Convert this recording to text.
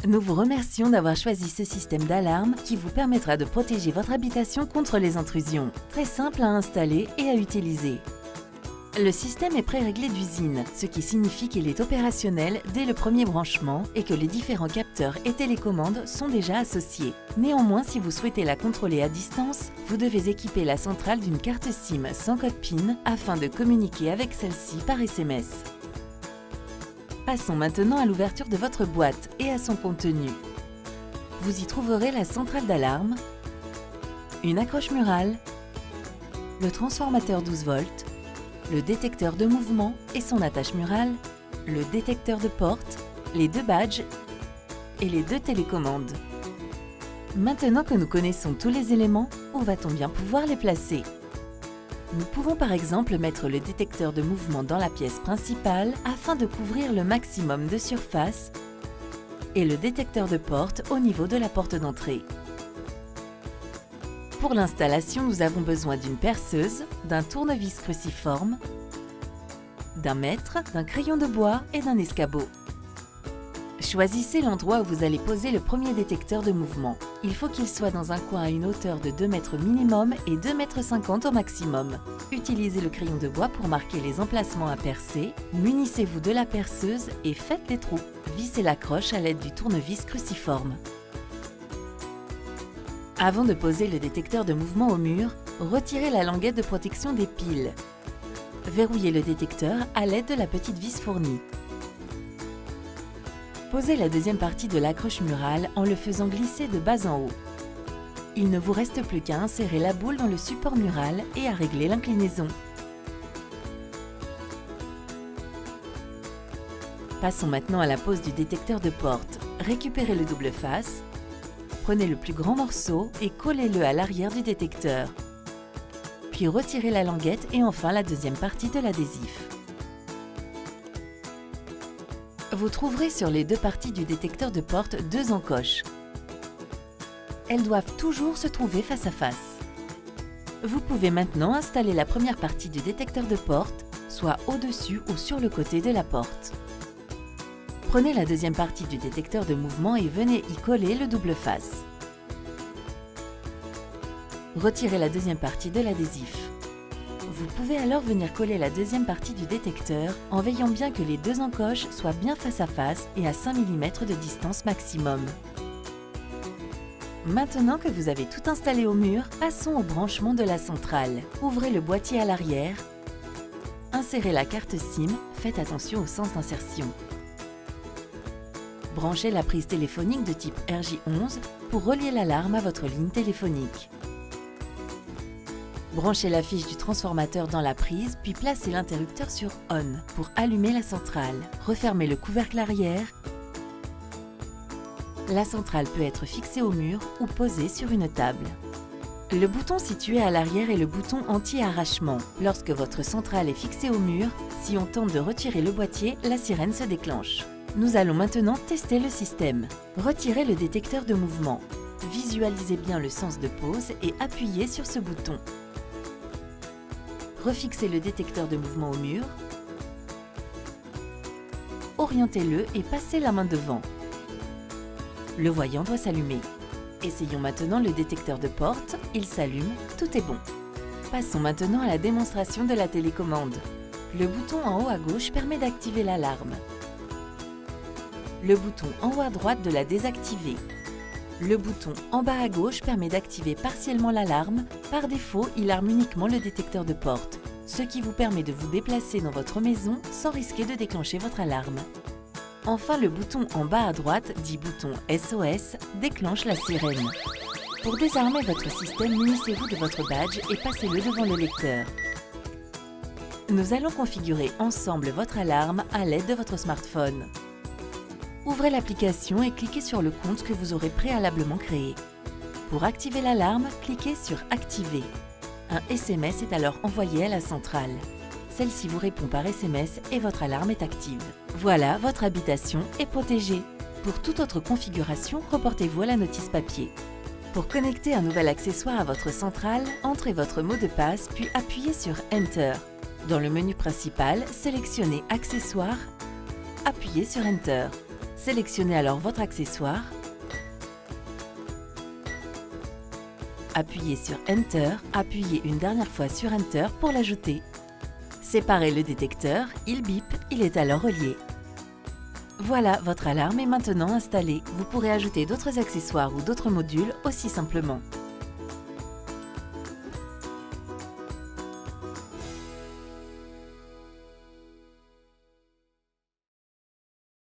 Nous vous remercions d'avoir choisi ce système d'alarme qui vous permettra de protéger votre habitation contre les intrusions. Très simple à installer et à utiliser. Le système est pré-réglé d'usine, ce qui signifie qu'il est opérationnel dès le premier branchement et que les différents capteurs et télécommandes sont déjà associés. Néanmoins, si vous souhaitez la contrôler à distance, vous devez équiper la centrale d'une carte SIM sans code PIN afin de communiquer avec celle-ci par SMS. Passons maintenant à l'ouverture de votre boîte et à son contenu. Vous y trouverez la centrale d'alarme, une accroche murale, le transformateur 12 volts, le détecteur de mouvement et son attache murale, le détecteur de porte, les 2 badges et les 2 télécommandes. Maintenant que nous connaissons tous les éléments, où va-t-on bien pouvoir les placer ? Nous pouvons par exemple mettre le détecteur de mouvement dans la pièce principale afin de couvrir le maximum de surface et le détecteur de porte au niveau de la porte d'entrée. Pour l'installation, nous avons besoin d'une perceuse, d'un tournevis cruciforme, d'un mètre, d'un crayon de bois et d'un escabeau. Choisissez l'endroit où vous allez poser le premier détecteur de mouvement. Il faut qu'il soit dans un coin à une hauteur de 2 mètres minimum et 2,50 m au maximum. Utilisez le crayon de bois pour marquer les emplacements à percer. Munissez-vous de la perceuse et faites les trous. Vissez l'accroche à l'aide du tournevis cruciforme. Avant de poser le détecteur de mouvement au mur, retirez la languette de protection des piles. Verrouillez le détecteur à l'aide de la petite vis fournie. Posez la deuxième partie de l'accroche murale en le faisant glisser de bas en haut. Il ne vous reste plus qu'à insérer la boule dans le support mural et à régler l'inclinaison. Passons maintenant à la pose du détecteur de porte. Récupérez le double face, prenez le plus grand morceau et collez-le à l'arrière du détecteur. Puis retirez la languette et enfin la deuxième partie de l'adhésif. Vous trouverez sur les 2 parties du détecteur de porte 2 encoches. Elles doivent toujours se trouver face à face. Vous pouvez maintenant installer la première partie du détecteur de porte, soit au-dessus ou sur le côté de la porte. Prenez la deuxième partie du détecteur de mouvement et venez y coller le double face. Retirez la deuxième partie de l'adhésif. Vous pouvez alors venir coller la deuxième partie du détecteur en veillant bien que les 2 encoches soient bien face à face et à 5 mm de distance maximum. Maintenant que vous avez tout installé au mur, passons au branchement de la centrale. Ouvrez le boîtier à l'arrière, insérez la carte SIM, faites attention au sens d'insertion. Branchez la prise téléphonique de type RJ11 pour relier l'alarme à votre ligne téléphonique. Branchez la fiche du transformateur dans la prise, puis placez l'interrupteur sur ON pour allumer la centrale. Refermez le couvercle arrière. La centrale peut être fixée au mur ou posée sur une table. Le bouton situé à l'arrière est le bouton anti-arrachement. Lorsque votre centrale est fixée au mur, si on tente de retirer le boîtier, la sirène se déclenche. Nous allons maintenant tester le système. Retirez le détecteur de mouvement. Visualisez bien le sens de pose et appuyez sur ce bouton. Refixez le détecteur de mouvement au mur. Orientez-le et passez la main devant. Le voyant doit s'allumer. Essayons maintenant le détecteur de porte. Il s'allume, tout est bon. Passons maintenant à la démonstration de la télécommande. Le bouton en haut à gauche permet d'activer l'alarme. Le bouton en haut à droite de la désactiver. Le bouton en bas à gauche permet d'activer partiellement l'alarme. Par défaut, il arme uniquement le détecteur de porte, ce qui vous permet de vous déplacer dans votre maison sans risquer de déclencher votre alarme. Enfin, le bouton en bas à droite, dit bouton SOS, déclenche la sirène. Pour désarmer votre système, munissez-vous de votre badge et passez-le devant le lecteur. Nous allons configurer ensemble votre alarme à l'aide de votre smartphone. Ouvrez l'application et cliquez sur le compte que vous aurez préalablement créé. Pour activer l'alarme, cliquez sur « Activer ». Un SMS est alors envoyé à la centrale. Celle-ci vous répond par SMS et votre alarme est active. Voilà, votre habitation est protégée. Pour toute autre configuration, reportez-vous à la notice papier. Pour connecter un nouvel accessoire à votre centrale, entrez votre mot de passe puis appuyez sur « Enter ». Dans le menu principal, sélectionnez « Accessoires », appuyez sur « Enter ». Sélectionnez alors votre accessoire. Appuyez sur Enter, appuyez une dernière fois sur Enter pour l'ajouter. Séparez le détecteur, il bip, il est alors relié. Voilà, votre alarme est maintenant installée. Vous pourrez ajouter d'autres accessoires ou d'autres modules aussi simplement.